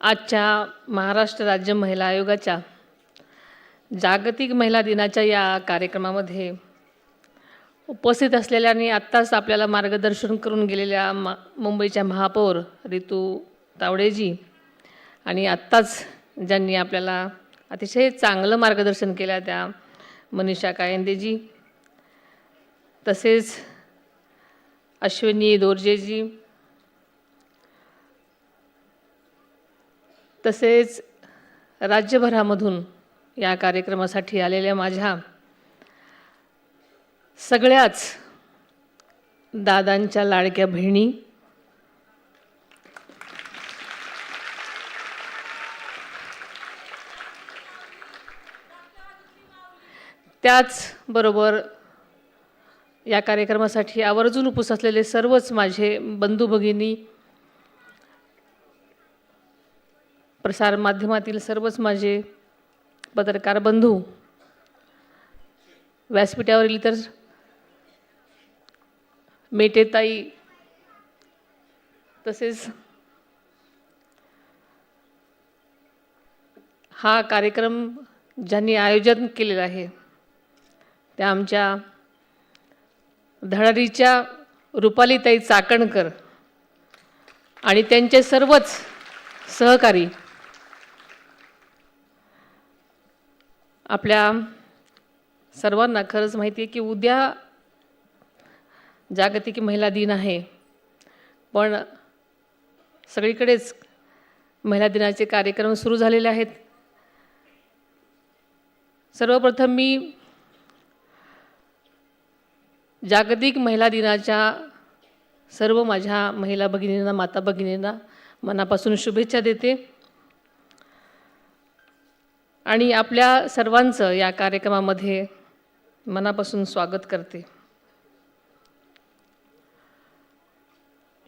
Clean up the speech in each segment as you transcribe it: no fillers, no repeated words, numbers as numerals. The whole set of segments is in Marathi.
आजच्या महाराष्ट्र राज्य महिला आयोगाच्या जागतिक महिला दिनाच्या या कार्यक्रमामध्ये उपस्थित असलेल्या आणि आत्ताच आपल्याला मार्गदर्शन करून गेलेल्या मुंबईच्या महापौर रितू तावडेजी आणि आत्ताच ज्यांनी आपल्याला अतिशय चांगलं मार्गदर्शन केलं त्या मनीषा कायंदेजी, तसेच अश्विनी दोर्जेजी, तसेच राज्यभरामधून या कार्यक्रमासाठी आलेल्या माझ्या सगळ्याच दादांच्या लाडक्या बहिणी, त्याचबरोबर या कार्यक्रमासाठी आवर्जून उपस्थित असलेले सर्वच माझे बंधू भगिनी, प्रसार माध्यमातील सर्वच माझे पत्रकार बंधू, व्यासपीठावरील इतर मेटेताई, तसेच हा कार्यक्रम ज्यांनी आयोजन केलेला आहे त्या आमच्या धडाडीच्या रुपालीताई चाकणकर आणि त्यांचे सर्वच सहकारी, आपल्या सर्वांना खरंच माहिती आहे की उद्या जागतिक महिला दिन आहे, पण सगळीकडेच महिला दिनाचे कार्यक्रम सुरू झालेले आहेत. सर्वप्रथम मी जागतिक महिला दिनाच्या सर्व माझ्या महिला भगिनींना, माता भगिनींना मनापासून शुभेच्छा देते आणि आपल्या सर्वांचं या कार्यक्रमामध्ये मनापासून स्वागत करते.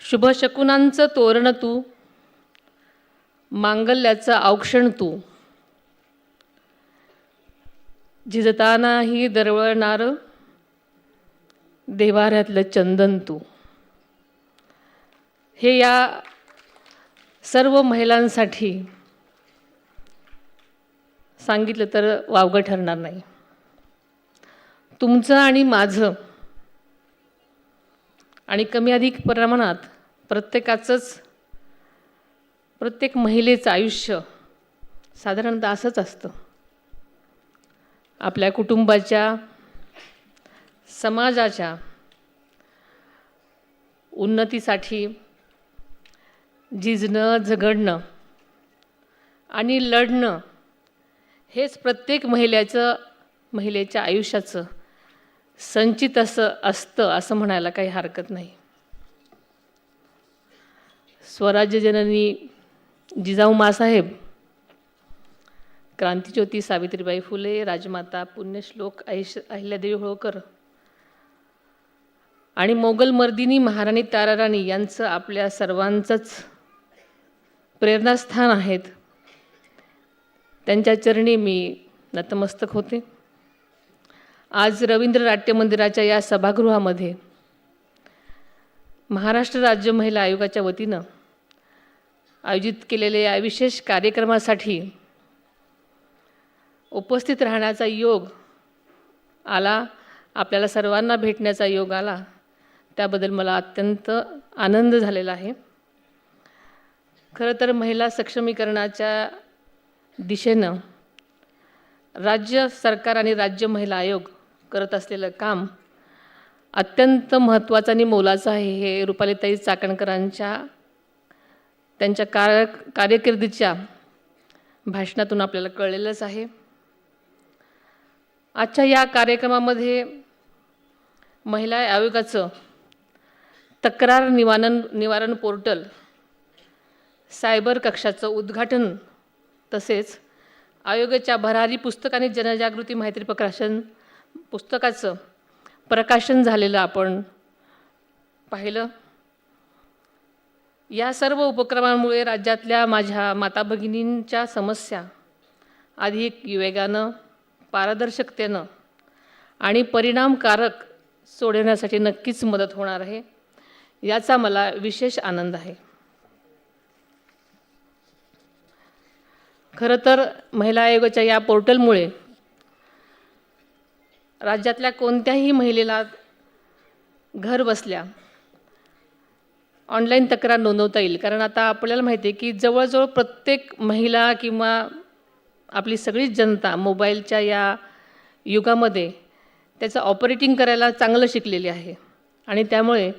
शुभशकुनांचं तोरण तू, मांगल्याचं औक्षण तू, झिजतानाही दरवळणारं देवाऱ्यातलं चंदन तू. हे या सर्व महिलांसाठी सांगितलं तर वावगं ठरणार नाही. तुमचं आणि माझं आणि कमी अधिक प्रमाणात प्रत्येक महिलेचं आयुष्य साधारणतः असंच असतं. आपल्या कुटुंबाच्या, समाजाच्या उन्नतीसाठी झिजणं, झगडणं आणि लढणं हेच प्रत्येक महिलेच्या आयुष्याचं संचित असतं असं म्हणायला काही हरकत नाही. स्वराज्य जननी जिजाऊ माँसाहेब, क्रांतिज्योती सावित्रीबाई फुले, राजमाता पुण्यश्लोक अहिल्यादेवी होळकर आणि मोगल मर्दिनी महाराणी ताराराणी यांचं आपल्या सर्वांचंच प्रेरणास्थान आहेत. त्यांच्या चरणी मी नतमस्तक होते. आज रवींद्र नाट्य मंदिराच्या या सभागृहामध्ये महाराष्ट्र राज्य महिला आयोगाच्या वतीनं आयोजित केलेल्या या विशेष कार्यक्रमासाठी उपस्थित राहण्याचा योग आला, आपल्याला सर्वांना भेटण्याचा योग आला, त्याबद्दल मला अत्यंत आनंद झालेला आहे. खरं तर महिला सक्षमीकरणाच्या दिशेनं राज्य सरकार आणि राज्य महिला आयोग करत असलेलं काम अत्यंत महत्त्वाचं आणि मोलाचं आहे. हे रुपालीताई चाकणकरांच्या त्यांच्या कारकिर्दीच्या भाषणातून आपल्याला कळलेलंच आहे. आजच्या या कार्यक्रमामध्ये महिला आयोगाचं तक्रार निवारण पोर्टल, सायबर कक्षाचं उद्घाटन, तसेच आयोगाच्या भरारी पुस्तक आणि जनजागृती माहिती पुस्तकाचं प्रकाशन झालेलं आपण पाहिलं. या सर्व उपक्रमांमुळे राज्यातल्या माझ्या माता भगिनींच्या समस्या अधिक वेगानं, पारदर्शकतेनं आणि परिणामकारक सोडवण्यासाठी नक्कीच मदत होणार आहे, याचा मला विशेष आनंद आहे. खरं तर महिला आयोगाच्या या पोर्टलमुळे राज्यातल्या कोणत्याही महिलेला घर बसल्या ऑनलाईन तक्रार नोंदवता येईल. कारण आता आपल्याला माहिती आहे की जवळजवळ प्रत्येक महिला किंवा आपली सगळीच जनता मोबाईलच्या या युगामध्ये त्याचं ऑपरेटिंग करायला चांगलं शिकलेली आहे आणि त्यामुळे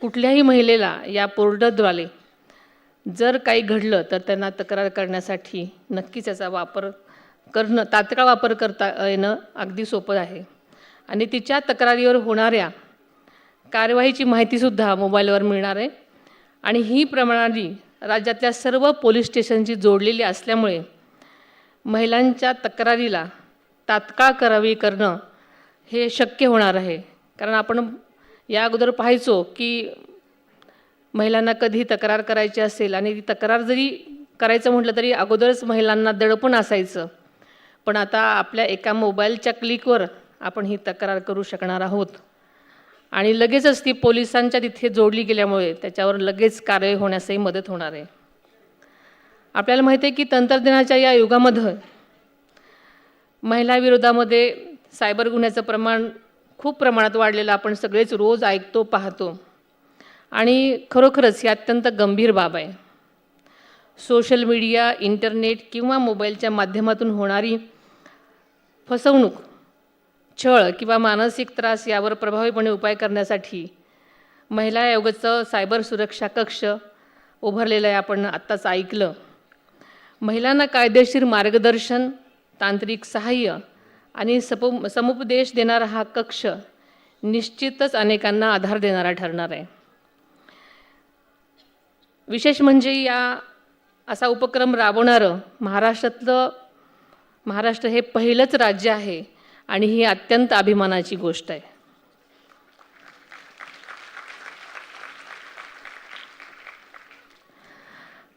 कुठल्याही महिलेला या पोर्टलद्वारे जर काही घडलं तर त्यांना तक्रार करण्यासाठी नक्कीच याचा वापर करणं, तात्काळ वापर करता येणं अगदी सोपं आहे. आणि तिच्या तक्रारीवर होणाऱ्या कार्यवाहीची माहितीसुद्धा मोबाईलवर मिळणार आहे. आणि ही प्रणाली राज्यातल्या सर्व पोलीस स्टेशनशी जोडलेली असल्यामुळे महिलांच्या तक्रारीला तात्काळ कारवाई करणं हे शक्य होणार आहे. कारण आपण या अगोदर पाहायचो की महिलांना कधी तक्रार करायची असेल आणि ती तक्रार जरी करायचं म्हटलं तरी अगोदरच महिलांना दडपण असायचं. पण आता आपल्या एका मोबाईलच्या क्लिकवर आपण ही तक्रार करू शकणार आहोत आणि लगेचच ती पोलिसांच्या तिथे जोडली गेल्यामुळे त्याच्यावर लगेच कारवाई होण्यासही मदत होणार आहे. आपल्याला माहिती आहे की तंत्रज्ञानाच्या या युगामध्ये महिलाविरोधामध्ये सायबर गुन्ह्याचं प्रमाण खूप प्रमाणात वाढलेलं आपण सगळेच रोज ऐकतो, पाहतो आणि खरोखरच ही अत्यंत गंभीर बाब आहे. सोशल मीडिया, इंटरनेट किंवा मोबाईलच्या माध्यमातून होणारी फसवणूक, छळ किंवा मानसिक त्रास यावर प्रभावीपणे उपाय करण्यासाठी महिला आयोगाचं सायबर सुरक्षा कक्ष उभारलेलं आहे. आपण आत्ताच ऐकलं. महिलांना कायदेशीर मार्गदर्शन, तांत्रिक सहाय्य आणि समुपदेश देणारा हा कक्ष निश्चितच अनेकांना आधार देणारा ठरणार आहे. विशेष म्हणजे असा उपक्रम राबवणारं महाराष्ट्र हे पहिलंच राज्य आहे आणि ही अत्यंत अभिमानाची गोष्ट आहे.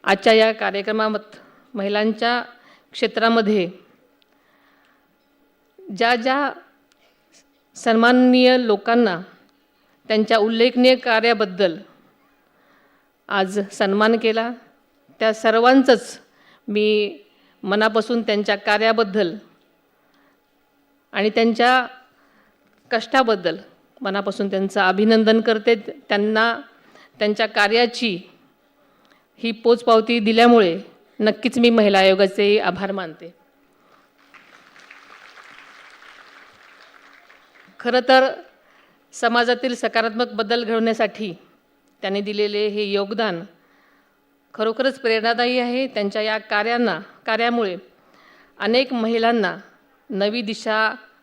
आजच्या या कार्यक्रमात महिलांच्या क्षेत्रामध्ये ज्या सन्माननीय लोकांना त्यांच्या उल्लेखनीय कार्याबद्दल आज सन्मान केला, त्या सर्वांचंच मी मनापासून त्यांच्या कार्याबद्दल आणि त्यांच्या कष्टाबद्दल मनापासून त्यांचं अभिनंदन करते. त्यांना त्यांच्या कार्याची ही पोचपावती दिल्यामुळे नक्कीच मी महिला आयोगाचे आभार मानते. खरं तर समाजातील सकारात्मक बदल घडवण्यासाठी त्यांनी दिलेले हे योगदान खरोखरच प्रेरणादायी आहे. त्यांच्या या कार्यामुळे अनेक महिलांना नवी दिशा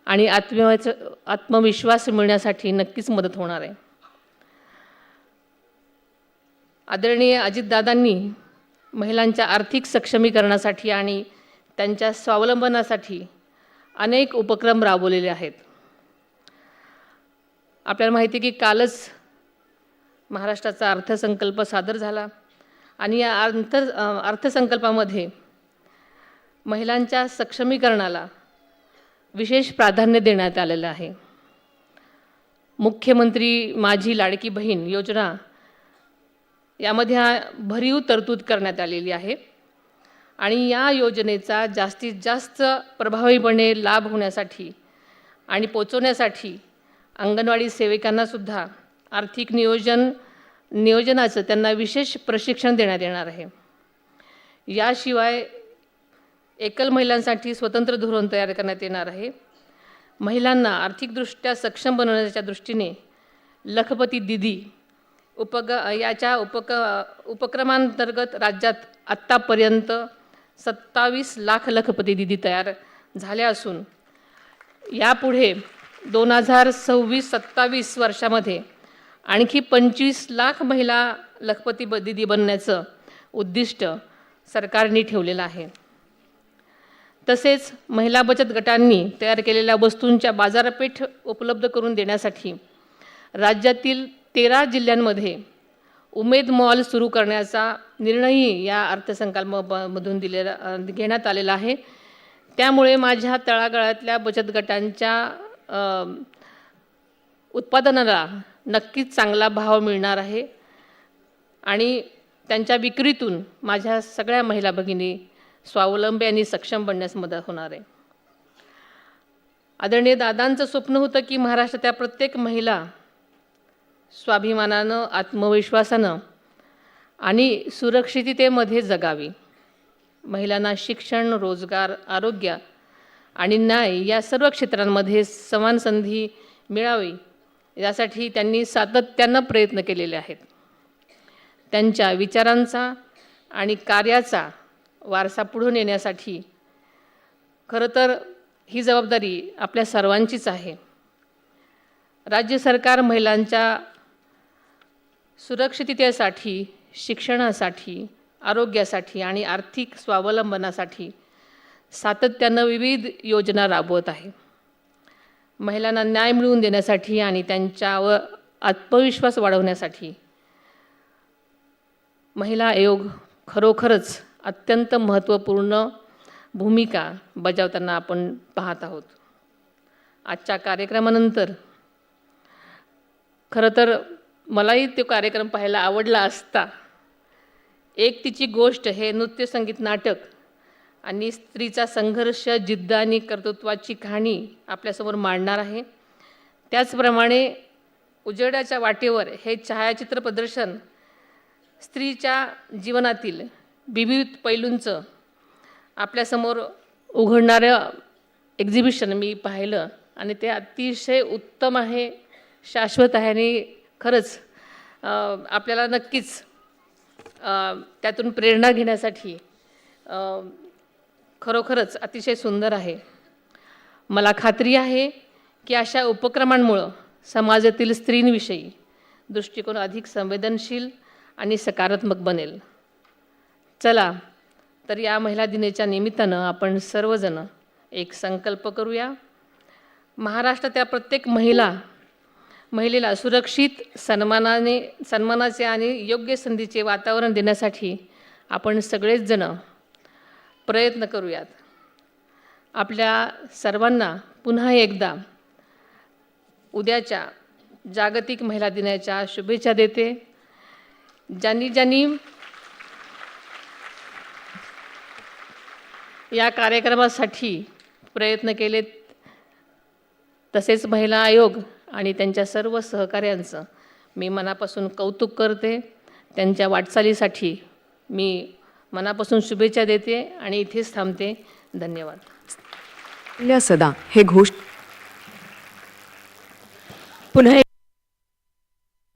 आणि आत्मविश्वास मिळण्यासाठी नक्कीच मदत होणार आहे. आदरणीय अजितदादांनी महिलांच्या आर्थिक सक्षमीकरणासाठी आणि त्यांच्या स्वावलंबनासाठी अनेक उपक्रम राबवलेले आहेत. आपल्याला माहिती आहे की कालच महाराष्ट्राचा अर्थसंकल्प सादर झाला आणि या अर्थसंकल्पामध्ये महिलांच्या सक्षमीकरणाला विशेष प्राधान्य देण्यात आलेलं आहे. मुख्यमंत्री माझी लाडकी बहीण योजना यामध्ये भरीव तरतूद करण्यात आलेली आहे आणि या योजनेचा जास्तीत जास्त प्रभावीपणे लाभ होण्यासाठी आणि पोचवण्यासाठी अंगणवाडी सेविकांनासुद्धा आर्थिक नियोजनाचं त्यांना विशेष प्रशिक्षण देण्यात येणार आहे. याशिवाय एकल महिलांसाठी स्वतंत्र धोरण तयार करण्यात येणार आहे. महिलांना आर्थिकदृष्ट्या सक्षम बनवण्याच्या दृष्टीने लखपती दिदी उपक्रमांतर्गत राज्यात आत्तापर्यंत 27 लाख लखपती दिदी तयार झाल्या असून यापुढे 2026-27 वर्षामध्ये आणखी 25 लाख महिला लखपती दिदी बनण्याचं उद्दिष्ट सरकारने ठेवलेलं आहे. तसेच महिला बचत गटांनी तयार केलेल्या वस्तूंच्या बाजारपेठ उपलब्ध करून देण्यासाठी राज्यातील 13 जिल्ह्यांमध्ये उमेद मॉल सुरू करण्याचा निर्णयही या अर्थसंकल्पामधून घेण्यात आलेला आहे. त्यामुळे माझ्या तळागाळातल्या बचत गटांच्या उत्पादनाला नक्कीच चांगला भाव मिळणार आहे आणि त्यांच्या विक्रीतून माझ्या सगळ्या महिला भगिनी स्वावलंबी आणि सक्षम बनण्यास मदत होणार आहे. आदरणीय दादांचं स्वप्न होतं की महाराष्ट्रातल्या प्रत्येक महिला स्वाभिमानानं, आत्मविश्वासानं आणि सुरक्षिततेमध्ये जगावी. महिलांना शिक्षण, रोजगार, आरोग्य आणि न्याय या सर्व क्षेत्रांमध्ये समान संधी मिळावी यासाठी त्यांनी सातत्यानं प्रयत्न केलेले आहेत. त्यांच्या विचारांचा आणि कार्याचा वारसा पुढे नेण्यासाठी खरं तर ही जबाबदारी आपल्या सर्वांचीच आहे. राज्य सरकार महिलांच्या सुरक्षिततेसाठी, शिक्षणासाठी, आरोग्यासाठी आणि आर्थिक स्वावलंबनासाठी सातत्यानं विविध योजना राबवत आहे. महिलांना न्याय मिळवून देण्यासाठी आणि त्यांच्यावर आत्मविश्वास वाढवण्यासाठी महिला आयोग खरोखरच अत्यंत महत्त्वपूर्ण भूमिका बजावताना आपण पाहत आहोत. आजच्या कार्यक्रमानंतर खरं तर मलाही तो कार्यक्रम पाहायला आवडला असता. एक तिची गोष्ट हे नृत्य, संगीत, नाटक आणि स्त्रीचा संघर्ष, जिद्द आणि कर्तृत्वाची कहाणी आपल्यासमोर मांडणार आहे. त्याचप्रमाणे उजेडाच्या वाटेवर हे छायाचित्र प्रदर्शन स्त्रीच्या जीवनातील विविध पैलूंचं आपल्यासमोर उघडणारं एक्झिबिशन मी पाहिलं आणि ते अतिशय उत्तम आहे, शाश्वत आहे आणि खरंच आपल्याला नक्कीच त्यातून प्रेरणा घेण्यासाठी खरोखरच अतिशय सुंदर आहे. मला खात्री आहे की अशा उपक्रमांमुळं समाजातील स्त्रींविषयी दृष्टिकोन अधिक संवेदनशील आणि सकारात्मक बनेल. चला तर या महिला दिनाच्या निमित्तानं आपण सर्वजण एक संकल्प करूया. महाराष्ट्राच्या प्रत्येक महिलेला सुरक्षित, सन्मानाचे आणि योग्य संधीचे वातावरण देण्यासाठी आपण सगळेच जण प्रयत्न करूयात. आपल्या सर्वांना पुन्हा एकदा उद्याच्या जागतिक महिला दिनाच्या शुभेच्छा देते. ज्यांनी या कार्यक्रमासाठी प्रयत्न केलेत तसेच महिला आयोग आणि त्यांच्या सर्व सहकाऱ्यांचं मी मनापासून कौतुक करते. त्यांच्या वाटचालीसाठी मी मनापासून शुभेच्छा देते आणि इथेच थांबते. धन्यवाद. सदा हे घोष पुन्हा